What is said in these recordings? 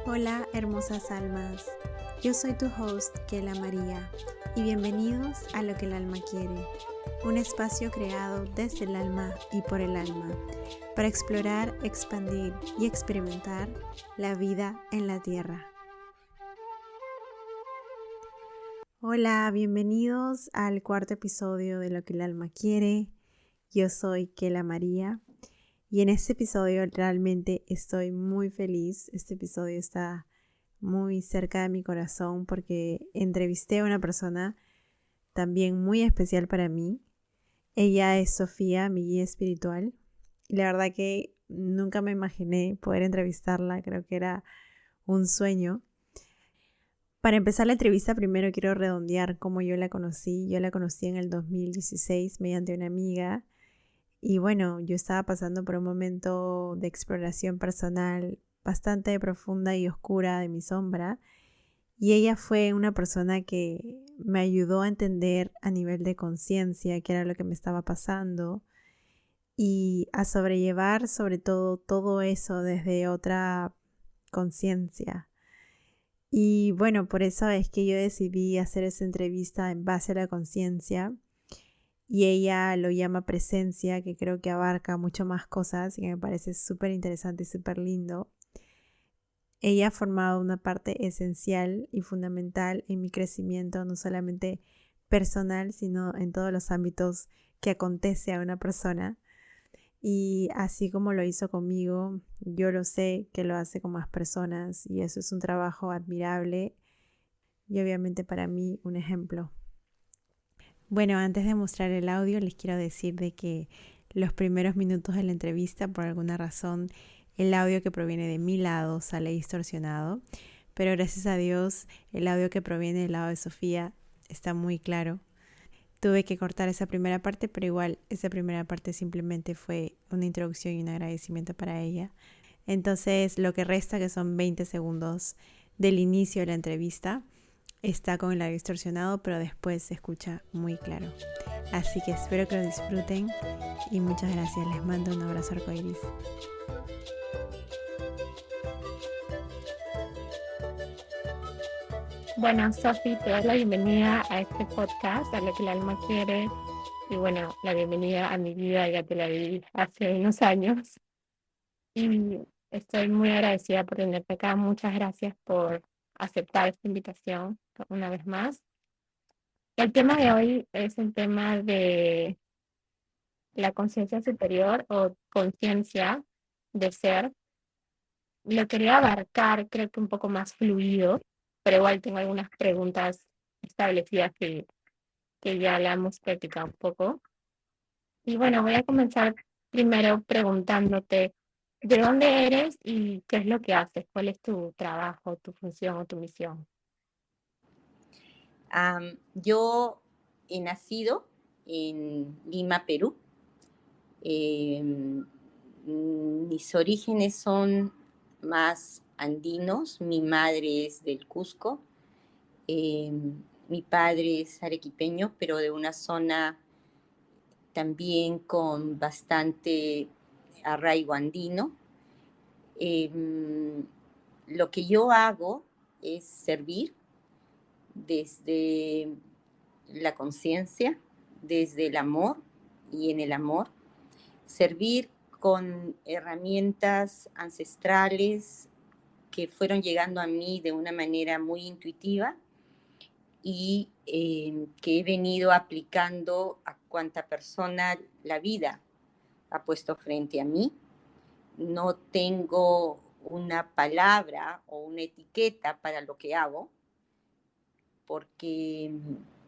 Hola hermosas almas, yo soy tu host Kela María y bienvenidos a Lo que el alma quiere, un espacio creado desde el alma y por el alma, para explorar, expandir y experimentar la vida en la tierra. Hola, bienvenidos al cuarto episodio de Lo que el alma quiere. Yo soy Kela María y en este episodio realmente estoy muy feliz. Este episodio está muy cerca de mi corazón porque entrevisté a una persona también muy especial para mí. Ella es Sofía, mi guía espiritual. Y la verdad que nunca me imaginé poder entrevistarla, creo que era un sueño. Para empezar la entrevista, primero quiero redondear cómo yo la conocí. Yo la conocí en el 2016 mediante una amiga. Y bueno, yo estaba pasando por un momento de exploración personal bastante profunda y oscura de mi sombra. Y ella fue una persona que me ayudó a entender a nivel de conciencia qué era lo que me estaba pasando y a sobrellevar sobre todo eso desde otra conciencia. Y bueno, por eso es que yo decidí hacer esa entrevista en base a la conciencia y ella lo llama presencia, que creo que abarca mucho más cosas y que me parece súper interesante y súper lindo. Ella ha formado una parte esencial y fundamental en mi crecimiento, no solamente personal, sino en todos los ámbitos que acontece a una persona. Y así como lo hizo conmigo, yo lo sé que lo hace con más personas y eso es un trabajo admirable y obviamente para mí un ejemplo. Bueno, antes de mostrar el audio les quiero decir de que los primeros minutos de la entrevista, por alguna razón, el audio que proviene de mi lado sale distorsionado, pero gracias a Dios el audio que proviene del lado de Sofía está muy claro. Tuve que cortar esa primera parte, pero igual esa primera parte simplemente fue una introducción y un agradecimiento para ella. Entonces lo que resta, que son 20 segundos del inicio de la entrevista, está con el audio distorsionado, pero después se escucha muy claro. Así que espero que lo disfruten y muchas gracias. Les mando un abrazo arcoíris. Bueno, Sofi, te doy la bienvenida a este podcast, a Lo que el alma quiere. Y bueno, la bienvenida a mi vida, ya te la di hace unos años. Y estoy muy agradecida por tenerte acá. Muchas gracias por aceptar esta invitación una vez más. El tema de hoy es el tema de la conciencia superior o conciencia de ser. Lo quería abarcar, creo que un poco más fluido, pero igual tengo algunas preguntas establecidas que ya la hemos practicado un poco. Y bueno, voy a comenzar primero preguntándote de dónde eres y qué es lo que haces, cuál es tu trabajo, tu función o tu misión. Yo he nacido en Lima, Perú. Mis orígenes son más andinos. Mi madre es del Cusco. Mi padre es arequipeño, pero de una zona también con bastante arraigo andino. Lo que yo hago es servir desde la conciencia, desde el amor y en el amor, servir con herramientas ancestrales que fueron llegando a mí de una manera muy intuitiva y que he venido aplicando a cuanta persona la vida ha puesto frente a mí. No tengo una palabra o una etiqueta para lo que hago, porque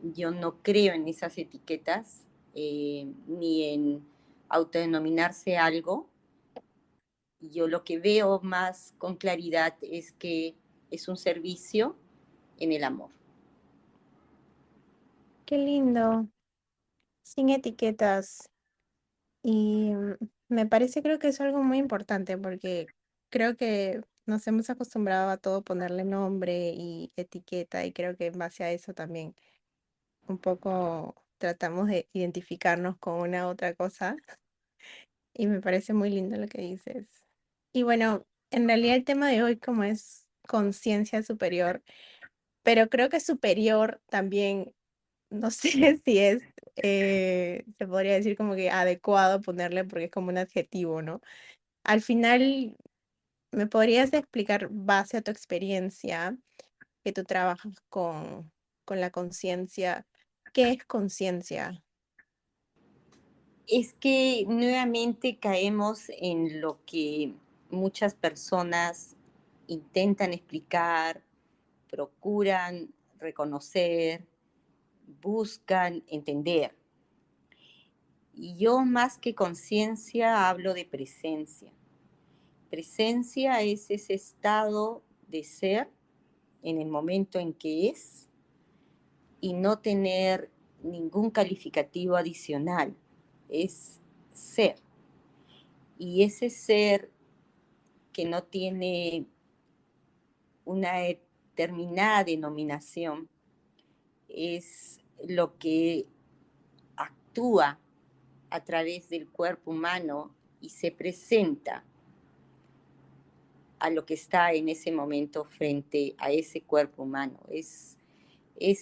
yo no creo en esas etiquetas, ni en autodenominarse algo. Yo lo que veo más con claridad es que es un servicio en el amor. Qué lindo, sin etiquetas. Y me parece, creo que es algo muy importante porque creo que nos hemos acostumbrado a todo ponerle nombre y etiqueta y creo que en base a eso también un poco tratamos de identificarnos con una otra cosa y me parece muy lindo lo que dices. Y bueno, en realidad el tema de hoy como es conciencia superior, pero creo que superior también, no sé si es, se podría decir como que adecuado ponerle porque es como un adjetivo, ¿no? Al final, ¿me podrías explicar, base a tu experiencia, que tú trabajas con la conciencia, qué es conciencia? Es que nuevamente caemos en lo que muchas personas intentan explicar, procuran reconocer, buscan entender. Y yo más que conciencia hablo de presencia. Presencia es ese estado de ser en el momento en que es y no tener ningún calificativo adicional. Es ser. Y ese ser que no tiene una determinada denominación es lo que actúa a través del cuerpo humano y se presenta a lo que está en ese momento frente a ese cuerpo humano. Es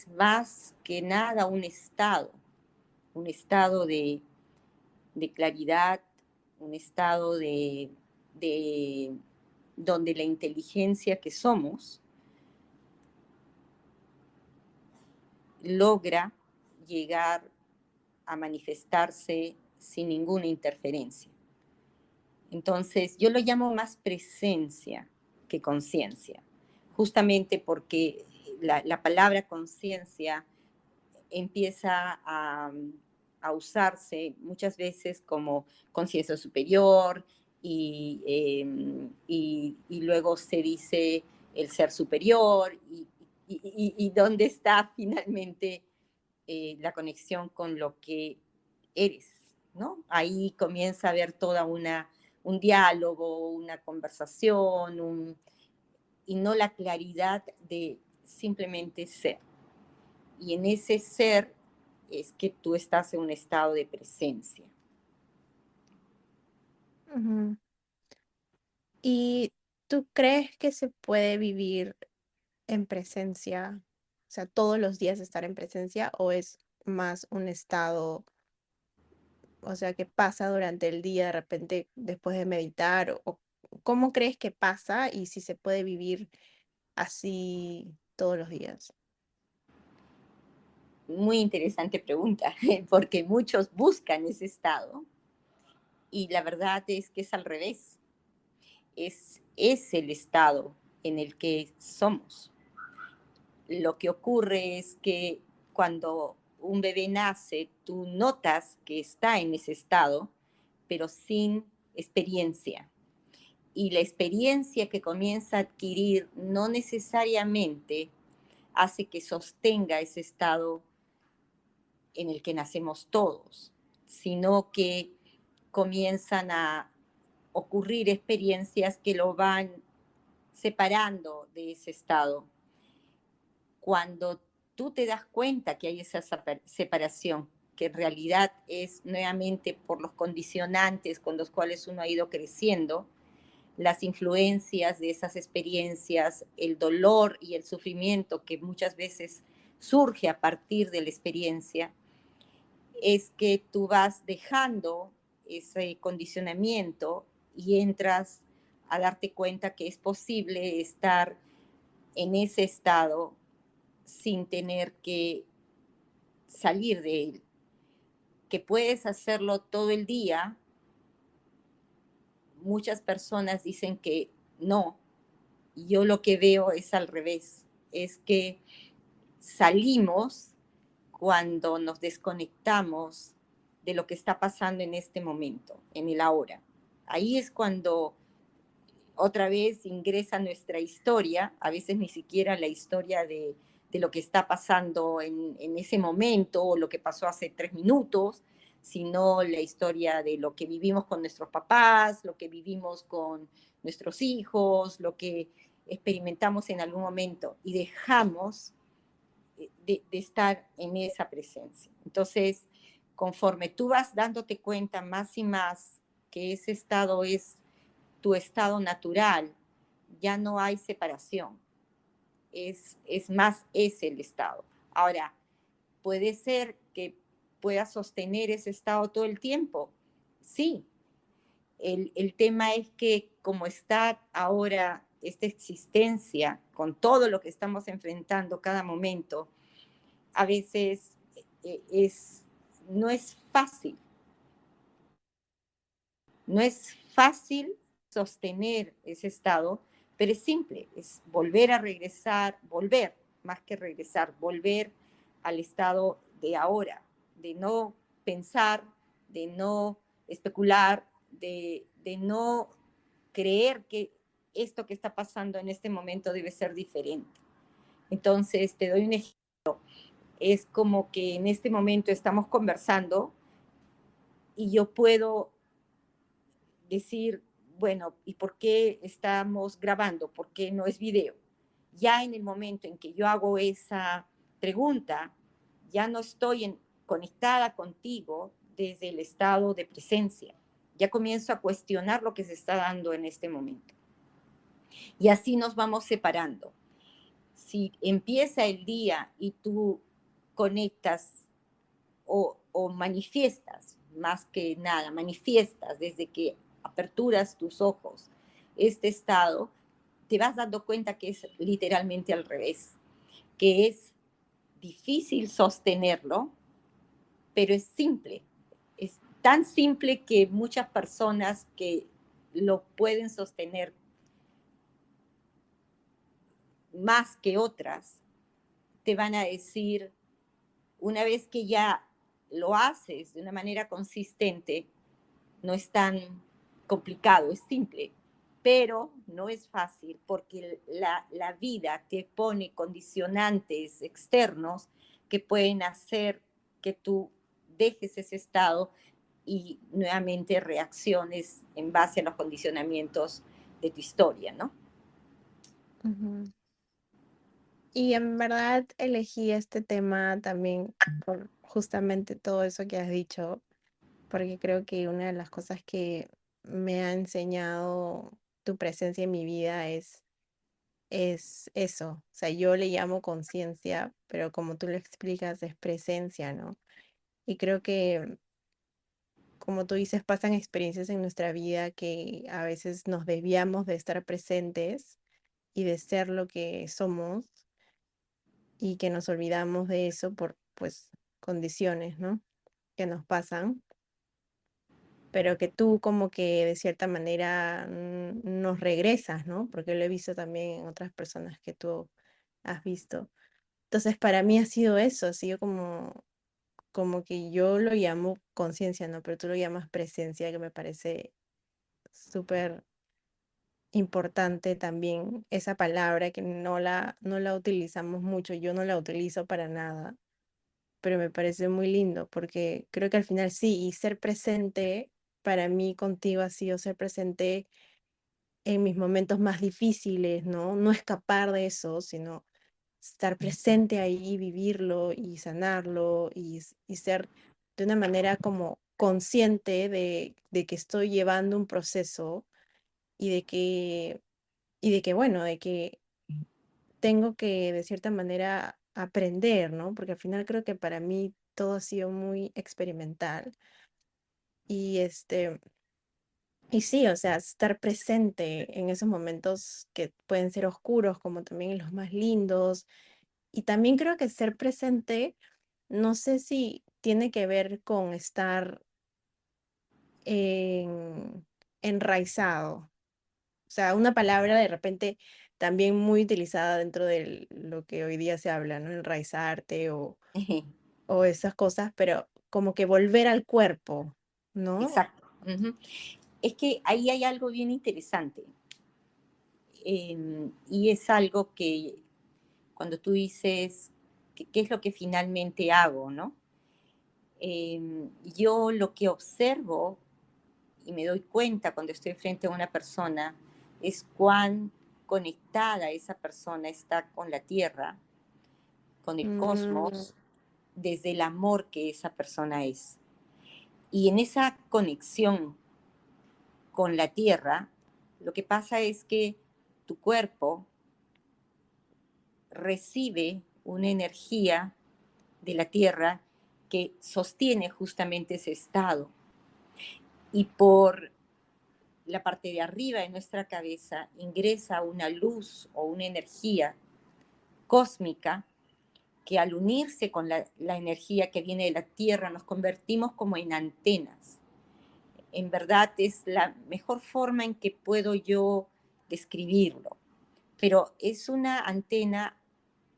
más que nada un estado de claridad, un estado de donde la inteligencia que somos logra llegar a manifestarse sin ninguna interferencia. Entonces, yo lo llamo más presencia que conciencia, justamente porque la palabra conciencia empieza a usarse muchas veces como conciencia superior y luego se dice el ser superior y dónde está finalmente la conexión con lo que eres, ¿no? Ahí comienza a haber toda un diálogo, una conversación, y no la claridad de simplemente ser. Y en ese ser es que tú estás en un estado de presencia. Ujú. ¿Y tú crees que se puede vivir en presencia, o sea, todos los días estar en presencia, o es más un estado, o sea, que pasa durante el día de repente después de meditar, o cómo crees que pasa y si se puede vivir así todos los días? Muy interesante pregunta, porque muchos buscan ese estado y la verdad es que es al revés. Es el estado en el que somos. Lo que ocurre es que cuando un bebé nace, tú notas que está en ese estado, pero sin experiencia. Y la experiencia que comienza a adquirir no necesariamente hace que sostenga ese estado en el que nacemos todos, sino que comienzan a ocurrir experiencias que lo van separando de ese estado. Cuando tú te das cuenta que hay esa separación, que en realidad es nuevamente por los condicionantes con los cuales uno ha ido creciendo, las influencias de esas experiencias, el dolor y el sufrimiento que muchas veces surge a partir de la experiencia, es que tú vas dejando ese condicionamiento y entras a darte cuenta que es posible estar en ese estado sin tener que salir de él, que puedes hacerlo todo el día. Muchas personas dicen que no, y yo lo que veo es al revés, es que salimos cuando nos desconectamos de lo que está pasando en este momento, en el ahora. Ahí es cuando otra vez ingresa nuestra historia, a veces ni siquiera la historia de lo que está pasando en ese momento o lo que pasó hace 3 minutos, sino la historia de lo que vivimos con nuestros papás, lo que vivimos con nuestros hijos, lo que experimentamos en algún momento y dejamos de estar en esa presencia. Entonces, conforme tú vas dándote cuenta más y más que ese estado es tu estado natural, ya no hay separación, es más, es el estado. Ahora, puede ser que pueda sostener ese estado todo el tiempo, sí. El tema es que como está ahora esta existencia, con todo lo que estamos enfrentando cada momento, a veces no es fácil. No es fácil sostener ese estado, pero es simple, es volver a regresar, volver, más que regresar, volver al estado de ahora, de no pensar, de no especular, de no creer que esto que está pasando en este momento debe ser diferente. Entonces, te doy un ejemplo. Es como que en este momento estamos conversando y yo puedo decir, bueno, ¿y por qué estamos grabando? ¿Por qué no es video? Ya en el momento en que yo hago esa pregunta, ya no estoy conectada contigo desde el estado de presencia. Ya comienzo a cuestionar lo que se está dando en este momento. Y así nos vamos separando. Si empieza el día y tú conectas o manifiestas, más que nada, manifiestas desde que aperturas tus ojos este estado, te vas dando cuenta que es literalmente al revés, que es difícil sostenerlo, pero es simple. Es tan simple que muchas personas que lo pueden sostener más que otras, te van a decir, una vez que ya lo haces de una manera consistente, no es tan complicado, es simple, pero no es fácil porque la vida te pone condicionantes externos que pueden hacer que tú dejes ese estado y nuevamente reacciones en base a los condicionamientos de tu historia, ¿no? Ujú. Y en verdad elegí este tema también por justamente todo eso que has dicho, porque creo que una de las cosas que me ha enseñado tu presencia en mi vida es eso. O sea, yo le llamo conciencia, pero como tú lo explicas, es presencia, ¿no? Y creo que, como tú dices, pasan experiencias en nuestra vida que a veces nos desviamos de estar presentes y de ser lo que somos y que nos olvidamos de eso por, pues, condiciones, ¿no? Que nos pasan, pero que tú como que de cierta manera nos regresas, ¿no? Porque lo he visto también en otras personas que tú has visto. Entonces, para mí ha sido eso, ha sido como que yo lo llamo conciencia, ¿no? Pero tú lo llamas presencia, que me parece súper importante también esa palabra que no la utilizamos mucho, yo no la utilizo para nada, pero me parece muy lindo porque creo que al final sí, y ser presente para mí contigo ha sido ser presente en mis momentos más difíciles, ¿no? No escapar de eso, sino estar presente ahí, vivirlo y sanarlo y ser de una manera como consciente de que estoy llevando un proceso y de que, bueno, de que tengo que de cierta manera aprender, ¿no? Porque al final creo que para mí todo ha sido muy experimental y y sí, o sea, estar presente en esos momentos que pueden ser oscuros como también en los más lindos. Y también creo que ser presente, no sé si tiene que ver con estar en- enraizado. O sea, una palabra de repente también muy utilizada dentro de lo que hoy día se habla, ¿no? Enraizarte o esas cosas, pero como que volver al cuerpo, ¿no? Exacto. Uh-huh. Es que ahí hay algo bien interesante. Y es algo que cuando tú dices, ¿qué es lo que finalmente hago, no? Yo lo que observo y me doy cuenta cuando estoy frente a una persona es cuán conectada esa persona está con la tierra, con el Mm, cosmos, desde el amor que esa persona es. Y en esa conexión con la tierra, lo que pasa es que tu cuerpo recibe una energía de la Tierra que sostiene justamente ese estado. Y por la parte de arriba de nuestra cabeza ingresa una luz o una energía cósmica que al unirse con la energía que viene de la Tierra nos convertimos como en antenas. En verdad es la mejor forma en que puedo yo describirlo, pero es una antena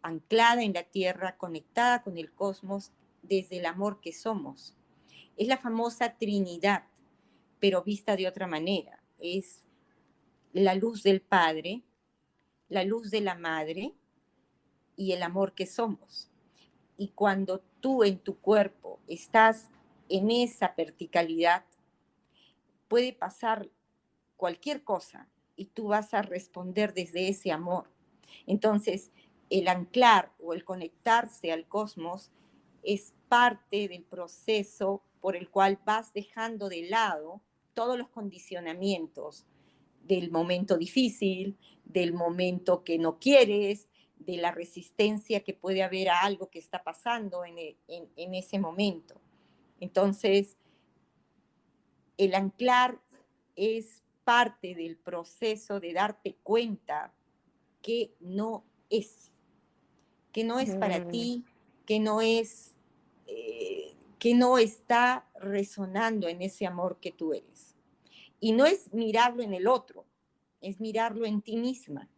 anclada en la Tierra, conectada con el cosmos desde el amor que somos. Es la famosa Trinidad, pero vista de otra manera. Es la luz del Padre, la luz de la Madre y el amor que somos. Y cuando tú en tu cuerpo estás en esa verticalidad, puede pasar cualquier cosa y tú vas a responder desde ese amor. Entonces, el anclar o el conectarse al cosmos es parte del proceso por el cual vas dejando de lado todos los condicionamientos del momento difícil, del momento que no quieres, de la resistencia que puede haber a algo que está pasando en ese momento. Entonces, el anclar es parte del proceso de darte cuenta que que no es para Mm, ti, que no es, que no está resonando en ese amor que tú eres. Y no es mirarlo en el otro, es mirarlo en ti misma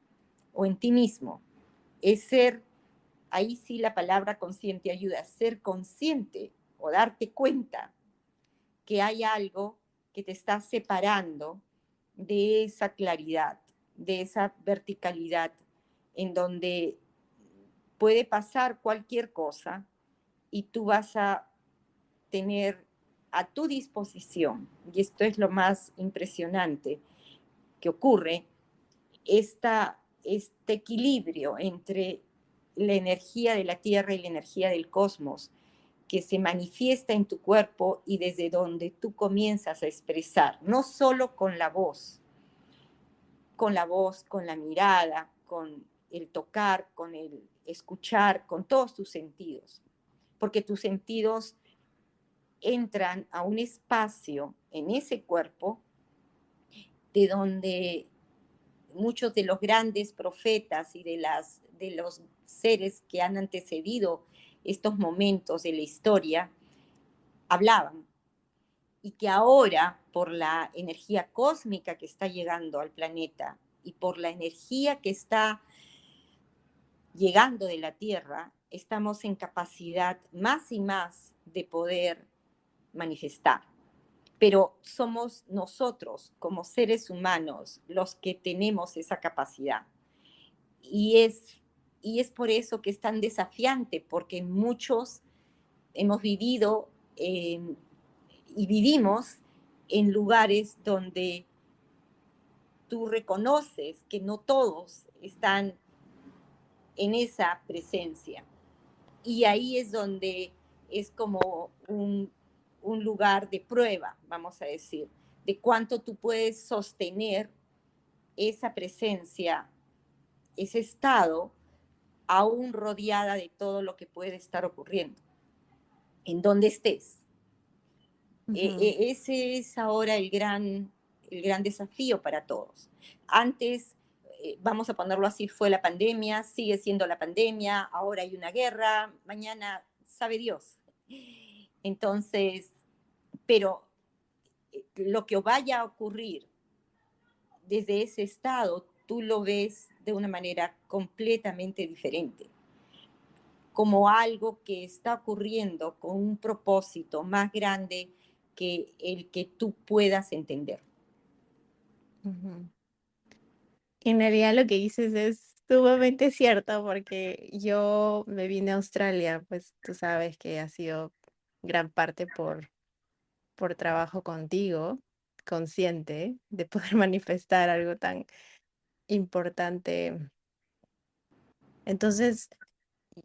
o en ti mismo. Es ser, ahí sí la palabra consciente ayuda, ser consciente o darte cuenta que hay algo que te está separando de esa claridad, de esa verticalidad, en donde puede pasar cualquier cosa y tú vas a tener a tu disposición, y esto es lo más impresionante que ocurre, este equilibrio entre la energía de la Tierra y la energía del cosmos, que se manifiesta en tu cuerpo y desde donde tú comienzas a expresar, no solo con la mirada, con el tocar, con el escuchar, con todos tus sentidos, porque tus sentidos entran a un espacio en ese cuerpo de donde muchos de los grandes profetas y de los seres que han antecedido estos momentos de la historia hablaban, y que ahora, por la energía cósmica que está llegando al planeta y por la energía que está llegando de la Tierra, estamos en capacidad más y más de poder manifestar. Pero somos nosotros, como seres humanos, los que tenemos esa capacidad. Y y es por eso que es tan desafiante, porque muchos hemos vivido y vivimos en lugares donde tú reconoces que no todos están en esa presencia. Y ahí es donde es como un lugar de prueba, vamos a decir, de cuánto tú puedes sostener esa presencia, ese estado, aún rodeada de todo lo que puede estar ocurriendo, en donde estés. ujú. Ese es ahora el gran desafío para todos. Antes, vamos a ponerlo así, fue la pandemia, sigue siendo la pandemia, ahora hay una guerra, mañana sabe Dios. Entonces, pero lo que vaya a ocurrir desde ese estado, tú lo ves de una manera completamente diferente, como algo que está ocurriendo con un propósito más grande que el que tú puedas entender. Ujú. En realidad lo que dices es sumamente cierto porque yo me vine a Australia, pues tú sabes que ha sido gran parte por trabajo contigo, consciente de poder manifestar algo tan importante. Entonces,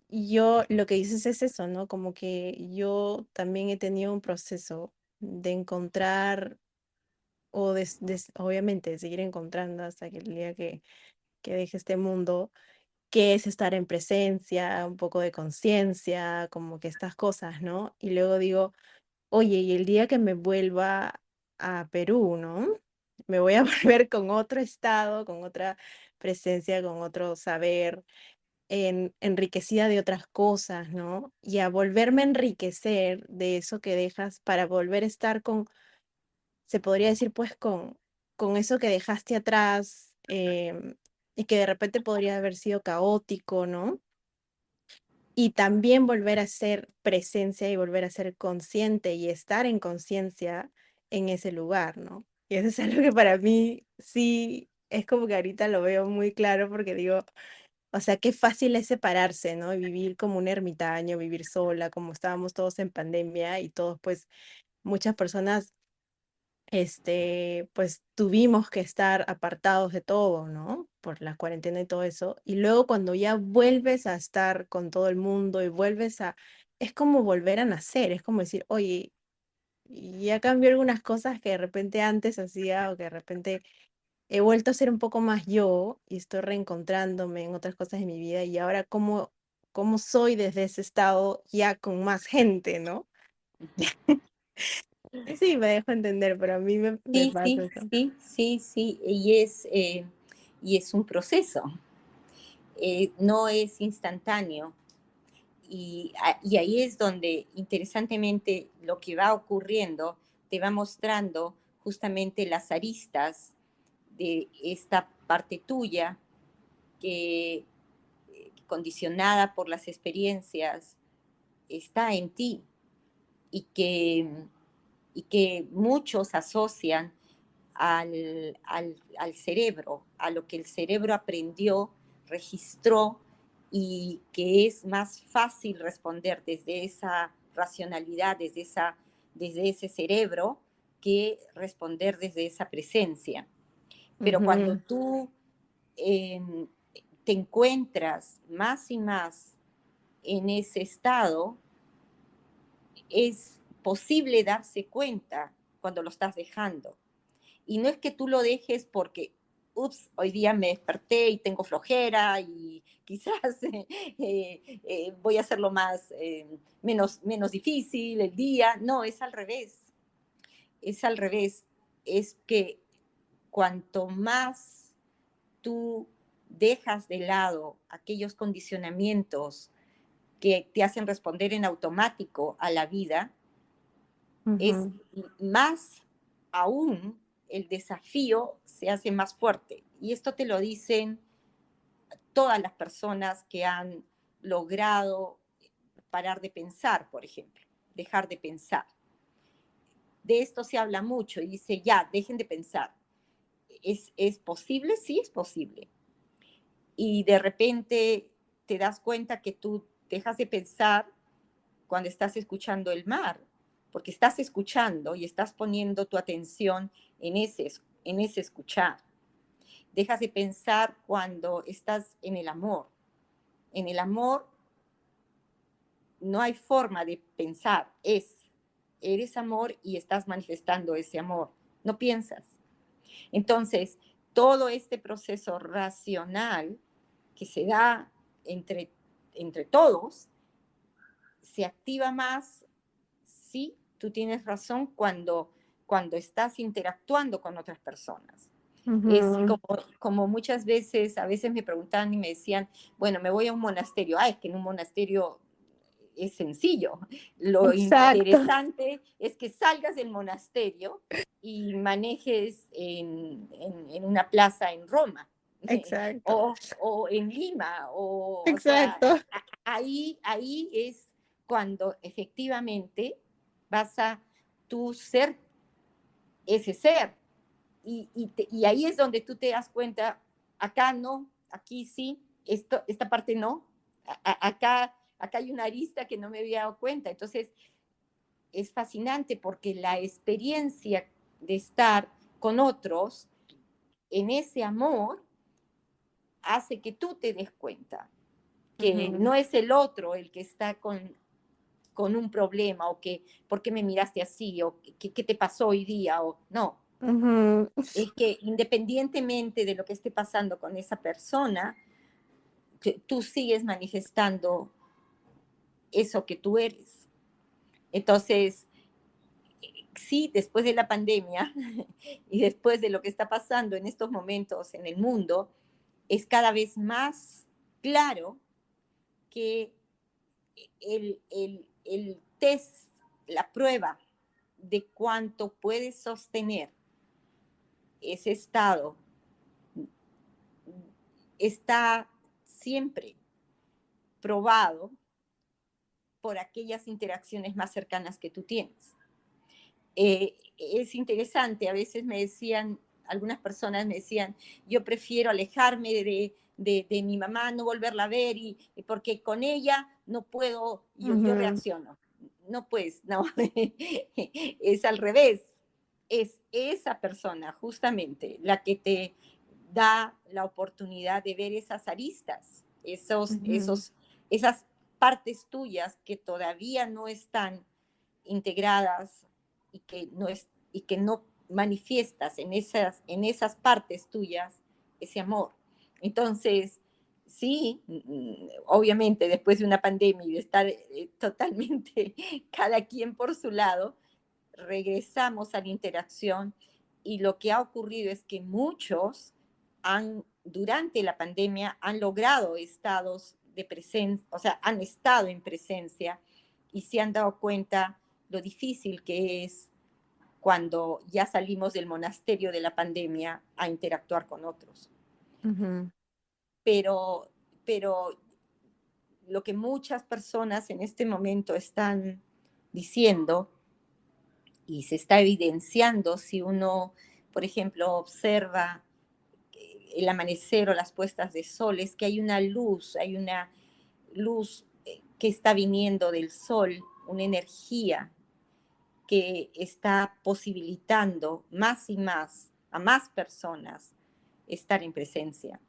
yo lo que dices es eso, ¿no? Como que yo también he tenido un proceso de encontrar o obviamente de seguir encontrando hasta que el día que deje este mundo, que es estar en presencia, un poco de conciencia, como que estas cosas, ¿no? Y luego digo, oye, y el día que me vuelva a Perú, ¿no? Me voy a volver con otro estado, con otra presencia, con otro saber, enriquecida de otras cosas, ¿no? Y a volverme a enriquecer de eso que dejas para volver a estar con, se podría decir, pues con eso que dejaste atrás, y que de repente podría haber sido caótico, ¿no? Y también volver a ser presencia y volver a ser consciente y estar en conciencia en ese lugar, ¿no? Y eso es algo que para mí sí es como que ahorita lo veo muy claro porque digo, o sea, qué fácil es separarse, ¿no? Y vivir como un ermitaño, vivir sola, como estábamos todos en pandemia y todos, pues, muchas personas pues tuvimos que estar apartados de todo, ¿no? Por la cuarentena y todo eso. Y luego cuando ya vuelves a estar con todo el mundo y vuelves a, es como volver a nacer, es como decir, oye, ya cambié algunas cosas que de repente antes hacía o que de repente he vuelto a ser un poco más yo y estoy reencontrándome en otras cosas de mi vida y ahora cómo soy desde ese estado ya con más gente, ¿no? Ujú. Sí, me dejo entender, pero a mí me Sí, pasa sí, eso. sí, sí, sí, y es un proceso, no es instantáneo. Y ahí es donde, interesantemente, lo que va ocurriendo te va mostrando justamente las aristas de esta parte tuya que, condicionada por las experiencias, está en ti y que muchos asocian al cerebro, a lo que el cerebro aprendió, registró y que es más fácil responder desde esa racionalidad, desde ese cerebro, que responder desde esa presencia. Pero cuando Ujú, tú eh, te encuentras más y más en ese estado, es posible darse cuenta cuando lo estás dejando. Y no es que tú lo dejes porque, ups, hoy día me desperté y tengo flojera y quizás voy a hacerlo menos difícil el día. No, es al revés. Es al revés. Es que cuanto más tú dejas de lado aquellos condicionamientos que te hacen responder en automático a la vida, es ujú, más aún el desafío se hace más fuerte. Y esto te lo dicen todas las personas que han logrado parar de pensar, por ejemplo, dejar de pensar. De esto se habla mucho y dice, ya, dejen de pensar. ¿Es posible? Sí, es posible. Y de repente te das cuenta que tú dejas de pensar cuando estás escuchando el mar, porque estás escuchando y estás poniendo tu atención en ese escuchar. Dejas de pensar cuando estás en el amor. En el amor no hay forma de pensar, eres amor y estás manifestando ese amor, no piensas. Entonces, todo este proceso racional que se da entre, entre todos se activa más. Sí, tú tienes razón cuando estás interactuando con otras personas. Es ujú. como muchas veces, a veces me preguntaban y me decían, bueno, me voy a un monasterio. Ah, es que en un monasterio es sencillo. Lo Exacto, interesante es que salgas del monasterio y manejes en una plaza en Roma exacto, o en Lima, o sea, exacto. ahí es cuando efectivamente vas a tú ser ese ser. Y ahí es donde tú te das cuenta, acá no, aquí sí, esta parte no, acá hay una arista que no me había dado cuenta. Entonces, es fascinante porque la experiencia de estar con otros en ese amor hace que tú te des cuenta que Ujú, no es el otro el que está con un problema o que, ¿por qué me miraste así? O ¿qué te pasó hoy día? O no, Ujú. Es que independientemente de lo que esté pasando con esa persona, tú sigues manifestando eso que tú eres. Entonces, sí, después de la pandemia y después de lo que está pasando en estos momentos en el mundo, es cada vez más claro que el test, la prueba de cuánto puedes sostener ese estado está siempre probado por aquellas interacciones más cercanas que tú tienes. Es interesante, a veces me decían, algunas personas me decían, yo prefiero alejarme de mi mamá, no volverla a ver, porque con ella no puedo, yo Ujú. reacciono. No, pues, no, es al revés. Es esa persona justamente la que te da la oportunidad de ver esas aristas, Ujú. esas partes tuyas que todavía no están integradas y que no manifiestas en esas partes tuyas ese amor. Entonces, sí, obviamente después de una pandemia y de estar totalmente cada quien por su lado, regresamos a la interacción y lo que ha ocurrido es que muchos durante la pandemia han logrado estados de presencia, o sea, han estado en presencia y se han dado cuenta lo difícil que es cuando ya salimos del monasterio de la pandemia a interactuar con otros. Ujú. Pero, pero lo que muchas personas en este momento están diciendo y se está evidenciando si uno, por ejemplo, observa el amanecer o las puestas de sol, es que hay una luz que está viniendo del sol, una energía que está posibilitando más y más a más personas estar en presencia.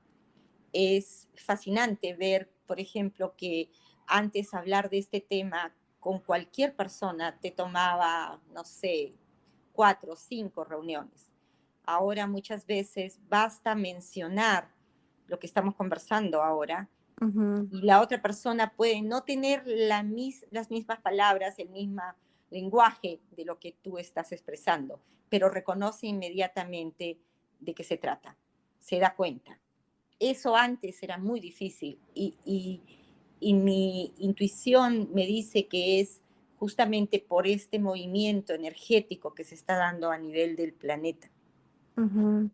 Es fascinante ver, por ejemplo, que antes hablar de este tema con cualquier persona te tomaba, no sé, 4 o 5 reuniones. Ahora muchas veces basta mencionar lo que estamos conversando ahora Ujú. y la otra persona puede no tener las mismas palabras, el mismo lenguaje de lo que tú estás expresando, pero reconoce inmediatamente de qué se trata, se da cuenta. Eso antes era muy difícil y mi intuición me dice que es justamente por este movimiento energético que se está dando a nivel del planeta. Ujú.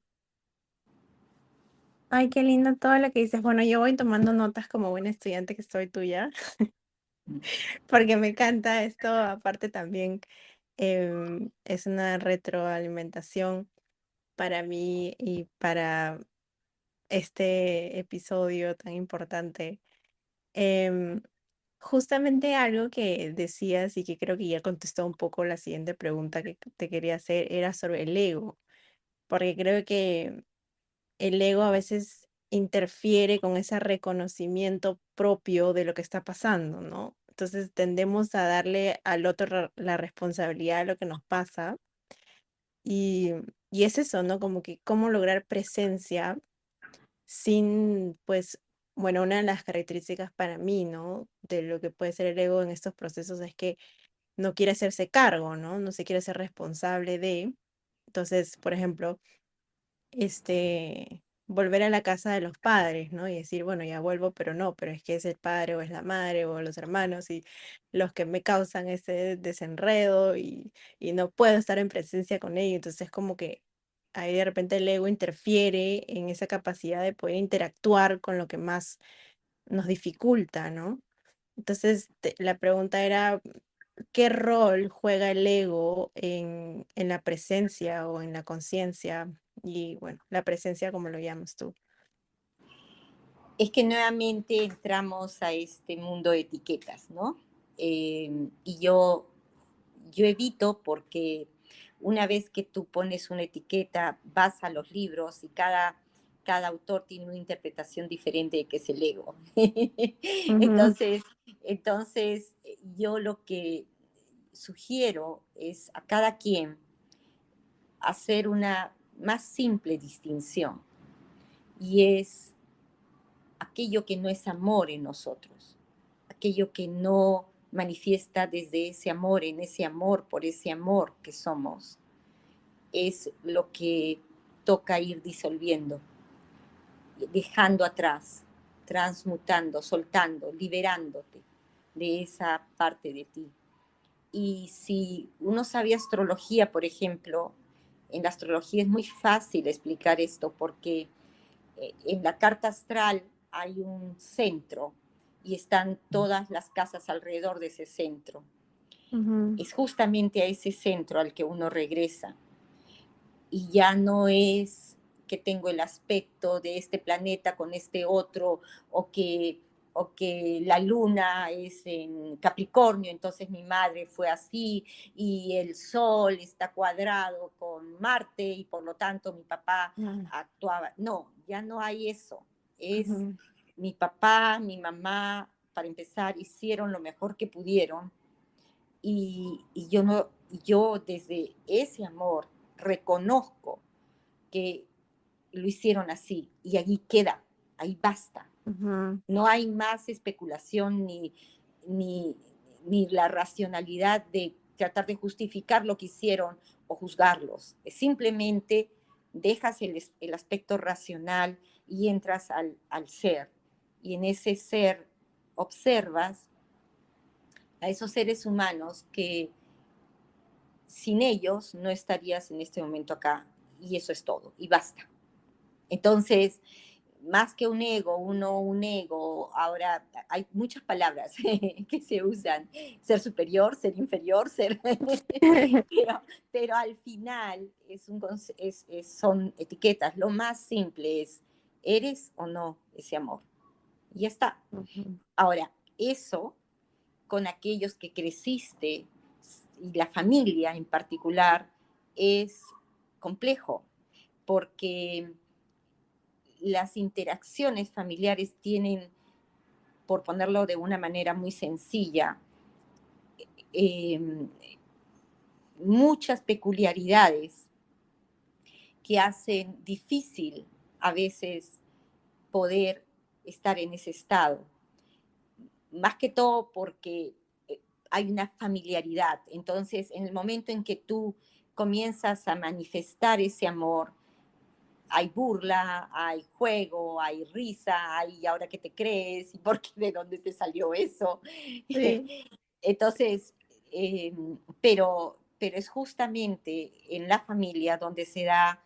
Ay, qué lindo todo lo que dices. Bueno, yo voy tomando notas como buena estudiante que soy tuya, porque me encanta esto. Aparte también es una retroalimentación para mí y para este episodio tan importante. Em, Justamente algo que decías y que creo que ya contestó un poco la siguiente pregunta que te quería hacer era sobre el ego, porque creo que el ego a veces interfiere con ese reconocimiento propio de lo que está pasando, ¿no? Entonces tendemos a darle al otro la responsabilidad de lo que nos pasa y, y es eso, ¿no? Como que cómo lograr presencia sin, pues, bueno, una de las características para mí, ¿no? De lo que puede ser el ego en estos procesos es que no quiere hacerse cargo, ¿no? No se quiere ser responsable de. Entonces, por ejemplo, volver a la casa de los padres, ¿no? Y decir, bueno, ya vuelvo, pero no, pero es que es el padre o es la madre o los hermanos y los que me causan ese desenredo y no puedo estar en presencia con ellos. Entonces, como que ahí de repente el ego interfiere en esa capacidad de poder interactuar con lo que más nos dificulta, ¿no? Entonces, la pregunta era, ¿qué rol juega el ego en la presencia o en la conciencia? Y bueno, la presencia como lo llamas tú. Es que nuevamente entramos a este mundo de etiquetas, ¿no? Y yo evito porque una vez que tú pones una etiqueta, vas a los libros y cada autor tiene una interpretación diferente de qué es el ego. Ujú. Entonces, yo lo que sugiero es a cada quien hacer una más simple distinción, y es aquello que no es amor en nosotros, aquello que no manifiesta desde ese amor, en ese amor, por ese amor que somos, es lo que toca ir disolviendo, dejando atrás, transmutando, soltando, liberándote de esa parte de ti. Y si uno sabe astrología, por ejemplo, en la astrología es muy fácil explicar esto porque en la carta astral hay un centro y están todas las casas alrededor de ese centro. Ujú. Es justamente a ese centro al que uno regresa y ya no es que tengo el aspecto de este planeta con este otro o que la luna es en Capricornio, entonces mi madre fue así, y el sol está cuadrado con Marte y por lo tanto mi papá Ah, actuaba. No, ya no hay eso. Es ujú. mi papá, mi mamá, para empezar, hicieron lo mejor que pudieron y yo, no, yo desde ese amor reconozco que lo hicieron así y allí queda, ahí basta. Ujú. No hay más especulación ni, ni la racionalidad de tratar de justificar lo que hicieron o juzgarlos. Simplemente dejas el aspecto racional y entras al ser. Y en ese ser observas a esos seres humanos que sin ellos no estarías en este momento acá y eso es todo y basta. Entonces, más que un ego, ahora hay muchas palabras que se usan, ser superior, ser inferior, ser, pero al final son etiquetas. Lo más simple es, ¿eres o no ese amor? Y ya está. Ujú. Ahora, eso con aquellos que creciste y la familia en particular es complejo porque las interacciones familiares tienen, por ponerlo de una manera muy sencilla, eh, muchas peculiaridades que hacen difícil a veces poder estar en ese estado. Más que todo porque hay una familiaridad. Entonces, en el momento en que tú comienzas a manifestar ese amor, hay burla, hay juego, hay risa, hay ahora que te crees, y por qué, de dónde te salió eso. Sí. Entonces, pero es justamente en la familia donde se da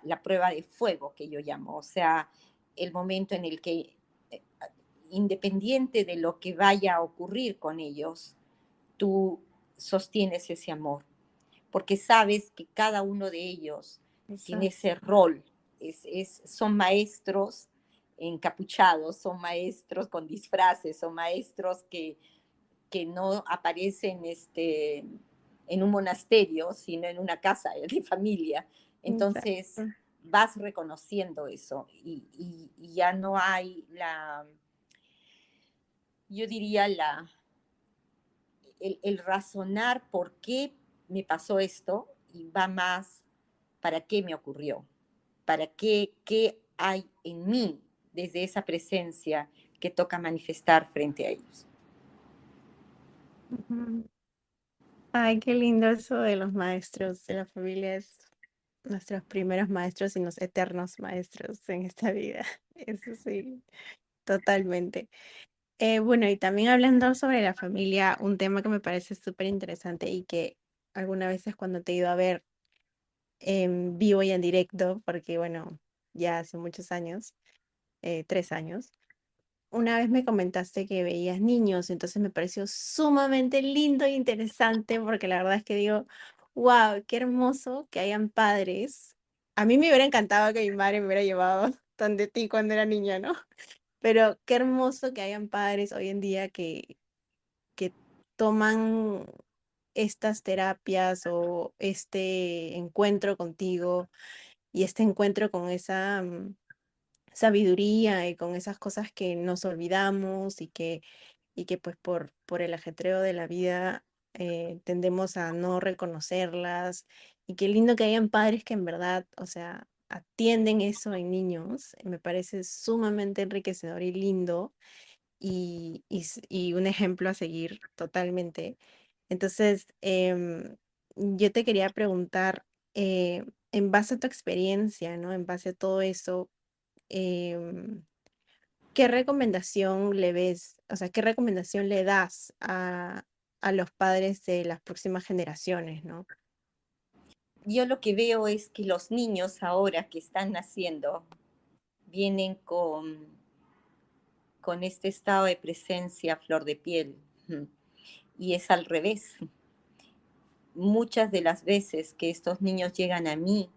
la prueba de fuego que yo llamo, o sea, el momento en el que, eh, independiente de lo que vaya a ocurrir con ellos, tú sostienes ese amor, porque sabes que cada uno de ellos tiene Exacto. ese rol, son maestros encapuchados, son maestros con disfraces, son maestros que no aparecen en un monasterio, sino en una casa de familia. Entonces Exacto. vas reconociendo eso y ya no hay yo diría, el razonar por qué me pasó esto y va más para qué me ocurrió, para qué hay en mí desde esa presencia que toca manifestar frente a ellos. Ujú. Ay, qué lindo eso de los maestros, de la familia es nuestros primeros maestros y los eternos maestros en esta vida. Eso sí, totalmente. Bueno, y también hablando sobre la familia, un tema que me parece súper interesante y que algunas veces cuando te he ido a ver en vivo y en directo, porque bueno, ya hace muchos años, 3 años, una vez me comentaste que veías niños, entonces me pareció sumamente lindo e interesante porque la verdad es que digo, wow, qué hermoso que hayan padres. A mí me hubiera encantado que mi madre me hubiera llevado donde ti cuando era niña, ¿no? Pero qué hermoso que hayan padres hoy en día que toman estas terapias o este encuentro contigo y este encuentro con esa sabiduría y con esas cosas que nos olvidamos y que pues por el ajetreo de la vida tendemos a no reconocerlas Y qué lindo que hayan padres que en verdad, o sea, atienden eso en niños. Me parece sumamente enriquecedor y lindo y un ejemplo a seguir totalmente. Entonces, yo te quería preguntar, en base a tu experiencia, ¿no? En base a todo eso, em, ¿qué recomendación le ves, o sea, qué recomendación le das a los padres de las próximas generaciones, ¿no? Yo lo que veo es que los niños ahora que están naciendo vienen con este estado de presencia a flor de piel. Y es al revés. Muchas de las veces que estos niños llegan a mí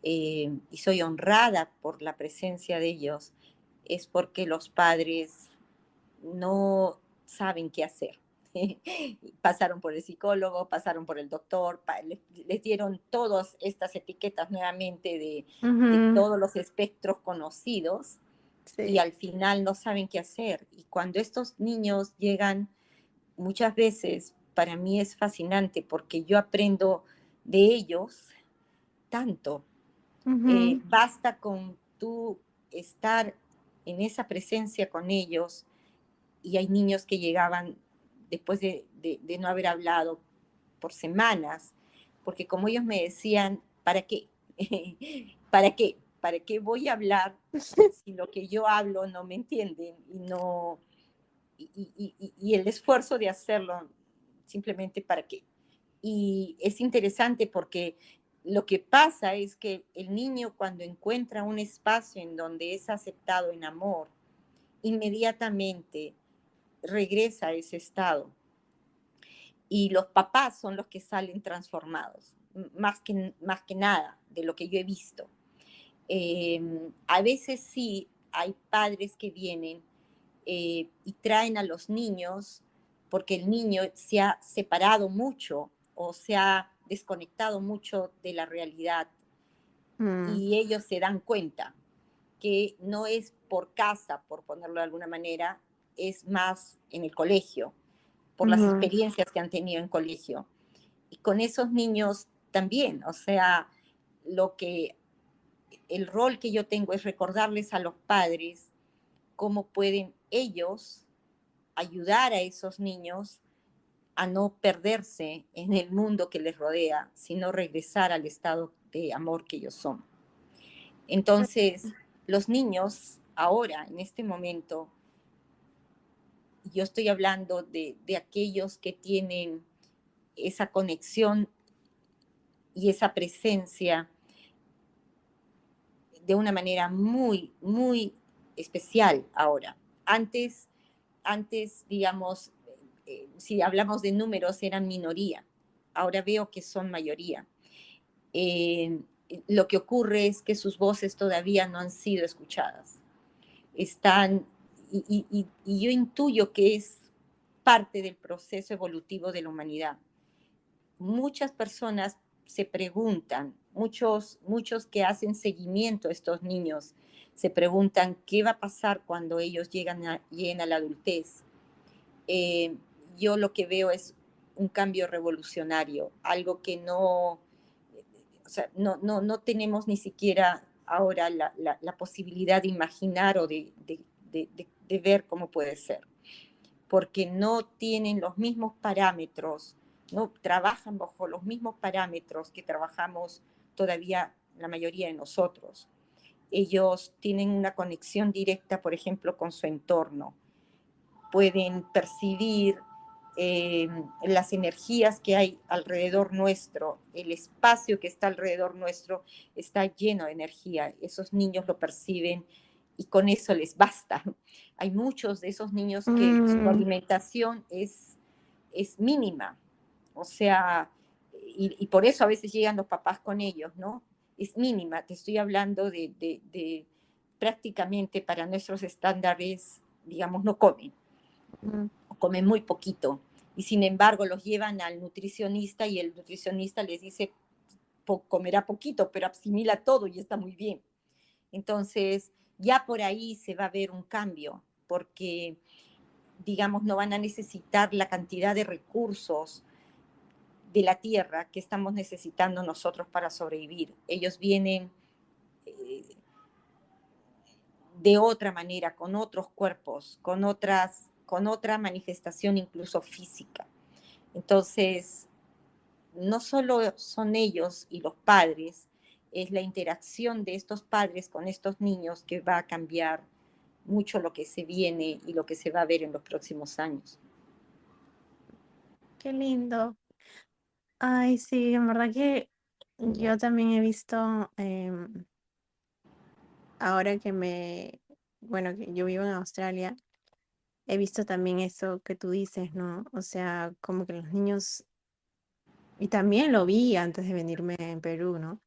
y soy honrada por la presencia de ellos, es porque los padres no saben qué hacer. Pasaron por el psicólogo, pasaron por el doctor, les dieron todas estas etiquetas nuevamente de Ujú, todos los espectros conocidos y sí. al final no saben qué hacer. Y cuando estos niños llegan, muchas veces para mí es fascinante porque yo aprendo de ellos tanto. Ujú, Basta con tú estar en esa presencia con ellos y hay niños que llegaban después de no haber hablado por semanas, porque como ellos me decían, ¿para qué? ¿Para qué? ¿Para qué voy a hablar si lo que yo hablo no me entienden y no y el esfuerzo de hacerlo simplemente para qué? Y es interesante porque lo que pasa es que el niño cuando encuentra un espacio en donde es aceptado en amor, inmediatamente regresa a ese estado. Y los papás son los que salen transformados, más que nada de lo que yo he visto. A veces sí hay padres que vienen y traen a los niños porque el niño se ha separado mucho o se ha desconectado mucho de la realidad mm, y ellos se dan cuenta que no es por casa, por ponerlo de alguna manera, es más en el colegio, por las ujú. experiencias que han tenido en colegio. Y con esos niños también, o sea, lo que el rol que yo tengo es recordarles a los padres cómo pueden ellos ayudar a esos niños a no perderse en el mundo que les rodea, sino regresar al estado de amor que ellos son. Entonces, los niños ahora, en este momento, yo estoy hablando de aquellos que tienen esa conexión y esa presencia de una manera muy, muy especial ahora. Antes digamos, si hablamos de números, eran minoría. Ahora veo que son mayoría. Eh, lo que ocurre es que sus voces todavía no han sido escuchadas. Están, y yo intuyo que es parte del proceso evolutivo de la humanidad. Muchas personas se preguntan, muchos que hacen seguimiento a estos niños, se preguntan qué va a pasar cuando ellos lleguen a la adultez. Eh, yo lo que veo es un cambio revolucionario, algo que no, o sea, no tenemos ni siquiera ahora la posibilidad de imaginar o de ver cómo puede ser, porque no tienen los mismos parámetros, no trabajan bajo los mismos parámetros que trabajamos todavía la mayoría de nosotros. Ellos tienen una conexión directa, por ejemplo, con su entorno. Pueden percibir las energías que hay alrededor nuestro, el espacio que está alrededor nuestro está lleno de energía. Esos niños lo perciben y con eso les basta. Hay muchos de esos niños que su Mm, alimentación es mínima, o sea, y por eso a veces llegan los papás con ellos, ¿no? Es mínima, te estoy hablando de prácticamente para nuestros estándares, digamos, no comen mm, o comen muy poquito. Y sin embargo los llevan al nutricionista y el nutricionista les dice, comerá poquito, pero asimila todo y está muy bien. Entonces, ya por ahí se va a ver un cambio, porque, digamos, no van a necesitar la cantidad de recursos de la tierra que estamos necesitando nosotros para sobrevivir. Ellos vienen de otra manera, con otros cuerpos, con otra manifestación incluso física. Entonces, no solo son ellos y los padres, es la interacción de estos padres con estos niños que va a cambiar mucho lo que se viene y lo que se va a ver en los próximos años. Qué lindo. Ay, sí, en verdad que yo también he visto, ahora bueno, que yo vivo en Australia, he visto también eso que tú dices, ¿no? O sea, como que los niños, y también lo vi antes de venirme en Perú, ¿no?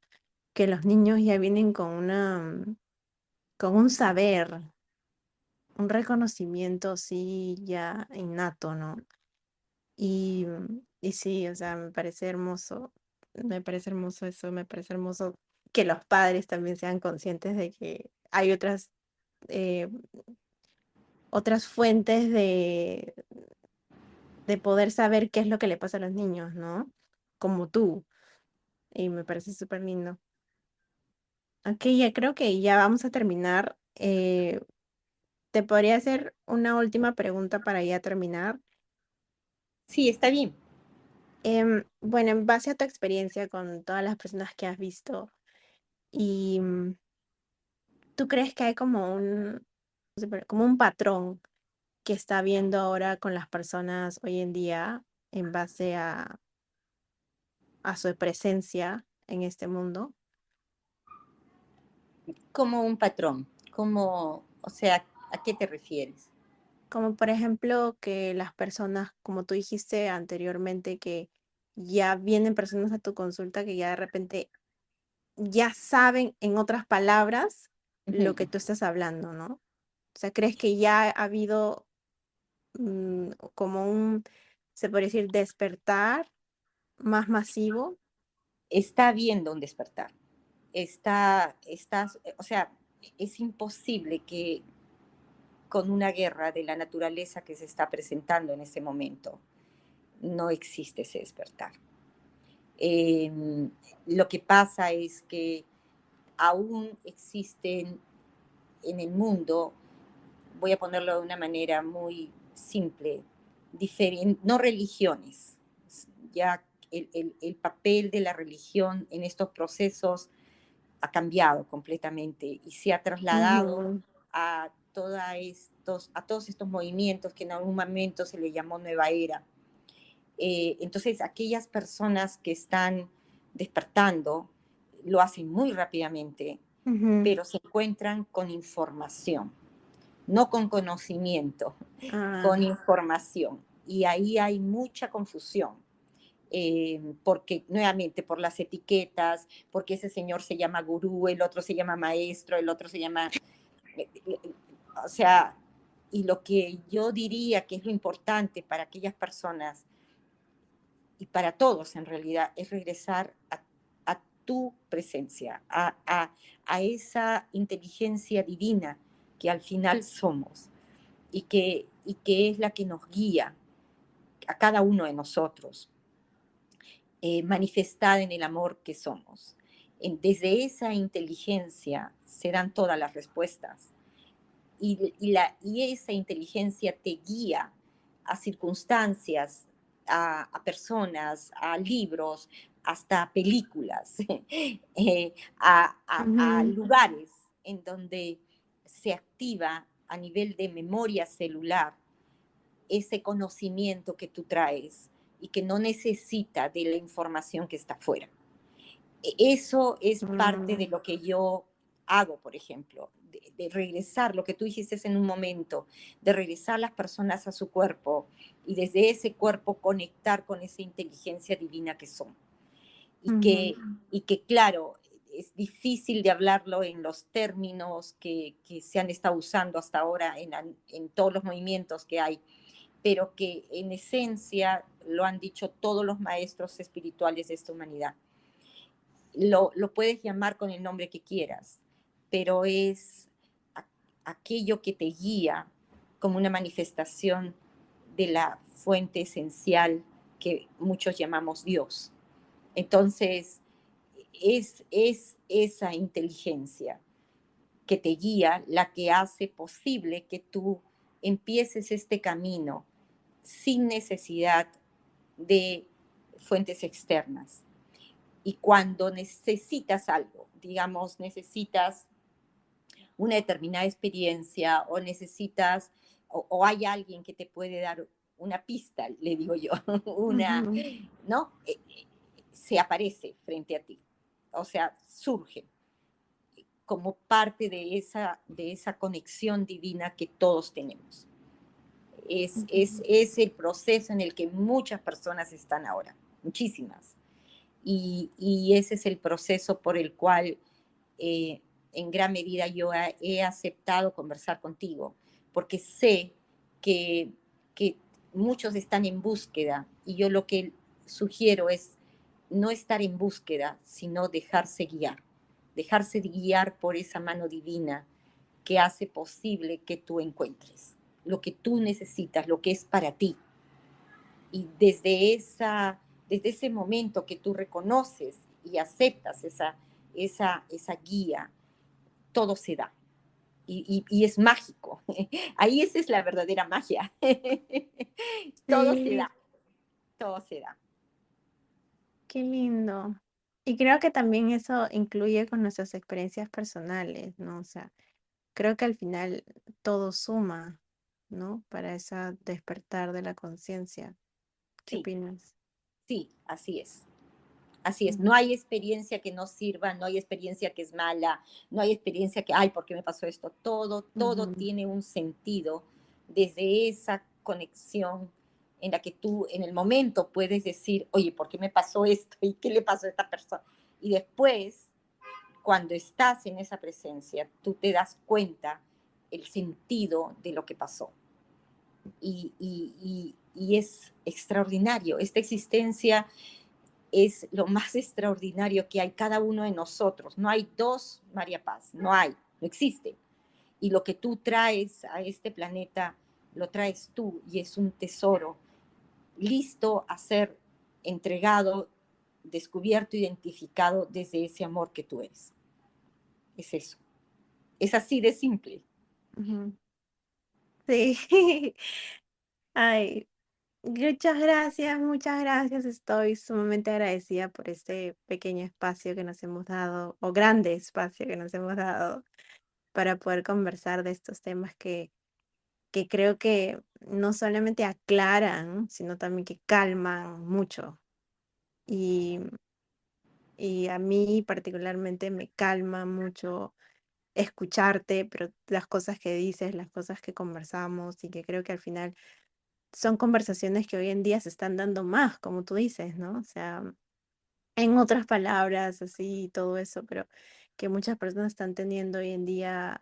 Que los niños ya vienen con un saber, un reconocimiento, sí, ya innato, ¿no? Y sí, o sea, me parece hermoso eso, me parece hermoso que los padres también sean conscientes de que hay eh, otras fuentes de poder saber qué es lo que le pasa a los niños, ¿no? Como tú, y me parece súper lindo. Ok, ya creo que ya vamos a terminar. ¿Te podría hacer una última pregunta para ya terminar? Sí, está bien. Bueno, en base a tu experiencia con todas las personas que has visto, y ¿tú crees que hay como un patrón que está viendo ahora con las personas hoy en día en base a su presencia en este mundo? Como un patrón, como, o sea, ¿a qué te refieres? Como por ejemplo que las personas, como tú dijiste anteriormente, que ya vienen personas a tu consulta que ya de repente ya saben en otras palabras lo Ujú. que tú estás hablando, ¿no? O sea, ¿crees que ya ha habido como se podría decir, despertar más masivo? Está habiendo un despertar. O sea, es imposible que con una guerra de la naturaleza que se está presentando en ese momento, no existe ese despertar. Eh, lo que pasa es que aún existen en el mundo, voy a ponerlo de una manera muy simple, no religiones. Ya el papel de la religión en estos procesos ha cambiado completamente y se ha trasladado Ujú, a todos estos movimientos que en algún momento se le llamó nueva era. Entonces, aquellas personas que están despertando lo hacen muy rápidamente, ujú. pero se encuentran con información, no con conocimiento, Ah, con información. Y ahí hay mucha confusión, porque nuevamente por las etiquetas, porque ese señor se llama gurú, el otro se llama maestro, el otro se llama... O sea, y lo que yo diría que es lo importante para aquellas personas y para todos en realidad es regresar a tu presencia, a esa inteligencia divina que al final somos y que es la que nos guía a cada uno de nosotros, manifestada en el amor que somos. Desde esa inteligencia se dan todas las respuestas y esa inteligencia te guía a circunstancias, a personas, a libros, hasta películas, a ujú, lugares en donde se activa a nivel de memoria celular ese conocimiento que tú traes y que no necesita de la información que está afuera. Eso es parte de mm, lo que yo hago, por ejemplo, de regresar, lo que tú dijiste en un momento, de regresar las personas a su cuerpo y desde ese cuerpo conectar con esa inteligencia divina que son. Y ujú. que, y que claro, es difícil de hablarlo en los términos que se han estado usando hasta ahora en todos los movimientos que hay, pero que en esencia lo han dicho todos los maestros espirituales de esta humanidad. Lo puedes llamar con el nombre que quieras, pero es aquello que te guía como una manifestación de la fuente esencial que muchos llamamos Dios. Entonces, es esa inteligencia que te guía la que hace posible que tú empieces este camino sin necesidad de fuentes externas. Y cuando necesitas algo, digamos, necesitas una determinada experiencia o necesitas, o hay alguien que te puede dar una pista, le digo yo, Ujú. ¿no? Se aparece frente a ti, o sea, surge como parte de esa conexión divina que todos tenemos. Es el proceso en el que muchas personas están ahora, muchísimas. Y ese es el proceso por el cual eh, en gran medida yo he aceptado conversar contigo, porque sé que, que muchos están en búsqueda y yo lo que sugiero es no estar en búsqueda, sino dejarse guiar por esa mano divina que hace posible que tú encuentres lo que tú necesitas, lo que es para ti. Y desde ese momento que tú reconoces y aceptas esa guía, todo se da. Y es mágico. Ahí esa es la verdadera magia. Todo se Sí, da, todo se da. qué lindo. Y creo que también eso incluye con nuestras experiencias personales, ¿no? O sea, creo que al final todo suma, ¿no? Para ese despertar de la conciencia. ¿Qué Sí, opinas? sí, así es. Así es, Ujú, no hay experiencia que no sirva, no hay experiencia que es mala, no hay experiencia que, ay, ¿por qué me pasó esto? Todo ujú. tiene un sentido desde esa conexión en la que tú en el momento puedes decir, oye, ¿por qué me pasó esto? ¿Y qué le pasó a esta persona? Y después, cuando estás en esa presencia, tú te das cuenta el sentido de lo que pasó. Y es extraordinario. Esta existencia es lo más extraordinario que hay cada uno de nosotros. No hay dos María Paz, no hay, no existe. Y lo que tú traes a este planeta, lo traes tú y es un tesoro listo a ser entregado, descubierto, identificado desde ese amor que tú eres. Es eso. Es así de simple. Ujú. Sí. Ay, muchas gracias. Estoy sumamente agradecida por este pequeño espacio que nos hemos dado, o grande espacio que nos hemos dado para poder conversar de estos temas que creo que no solamente aclaran, sino también que calman mucho. Y, y a mí particularmente me calma mucho escucharte, pero las cosas que dices, las cosas que conversamos y que creo que al final son conversaciones que hoy en día se están dando más, como tú dices, ¿no? O sea, en otras palabras, así y todo eso, pero que muchas personas están teniendo hoy en día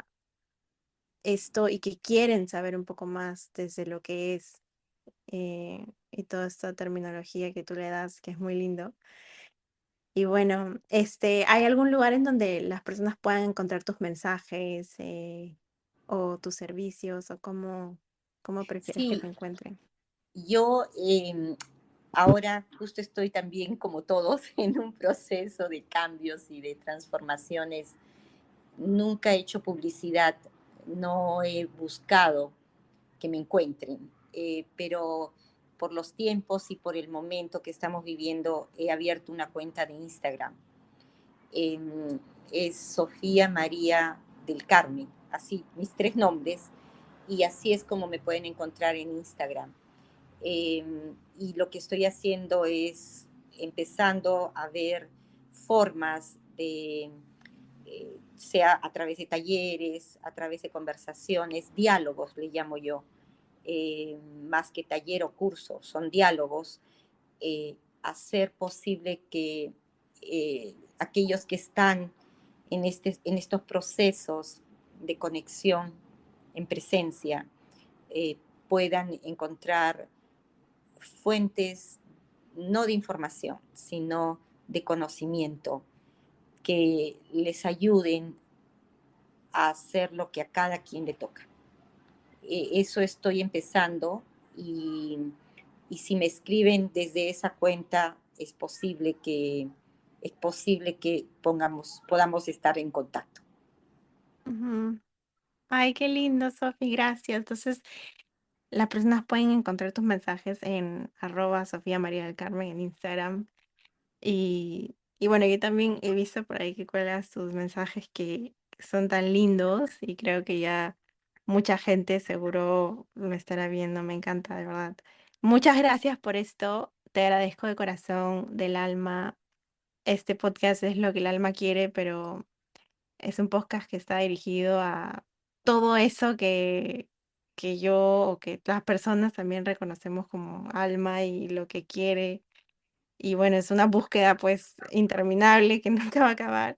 esto y que quieren saber un poco más desde lo que es y toda esta terminología que tú le das, que es muy lindo. Y bueno, ¿hay algún lugar en donde las personas puedan encontrar tus mensajes o tus servicios o cómo prefieres que Sí, te encuentren? yo ahora justo estoy también, como todos, en un proceso de cambios y de transformaciones. Nunca he hecho publicidad, no he buscado que me encuentren, pero por los tiempos y por el momento que estamos viviendo he abierto una cuenta de Instagram. Eh, es Sofía María del Carmen, así mis tres nombres, y así es como me pueden encontrar en Instagram. Eh, y lo que estoy haciendo es empezando a ver formas de, sea a través de talleres, a través de conversaciones, diálogos le llamo yo, más que taller o curso, son diálogos, hacer posible que aquellos que están en estos procesos de conexión en presencia puedan encontrar fuentes no de información, sino de conocimiento que les ayuden a hacer lo que a cada quien le toca. Eso estoy empezando y y si me escriben desde esa cuenta, es posible que podamos estar en contacto. Ujú. Ay, qué lindo, Sofi, gracias. Entonces, las personas pueden encontrar tus mensajes en @Sofía María del Carmen en Instagram. Y bueno, yo también he visto por ahí que cuelgas tus mensajes que son tan lindos y creo que ya mucha gente seguro me estará viendo. Me encanta, de verdad. Muchas gracias por esto. Te agradezco de corazón, del alma. Este podcast es lo que el alma quiere, pero es un podcast que está dirigido a todo eso que yo o que las personas también reconocemos como alma y lo que quiere. Y bueno, es una búsqueda pues interminable que nunca va a acabar,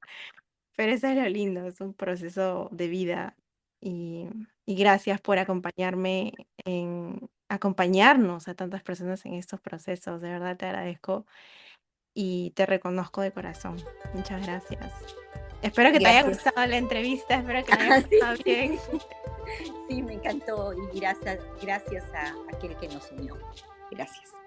pero eso es lo lindo, es un proceso de vida. Y gracias por acompañarnos a tantas personas en estos procesos. De verdad te agradezco y te reconozco de corazón. Muchas gracias. Espero que te haya Gracias. gustado la entrevista, espero que la hayas Sí, pasado bien. sí, me encantó y gracias a aquel que nos unió. Gracias.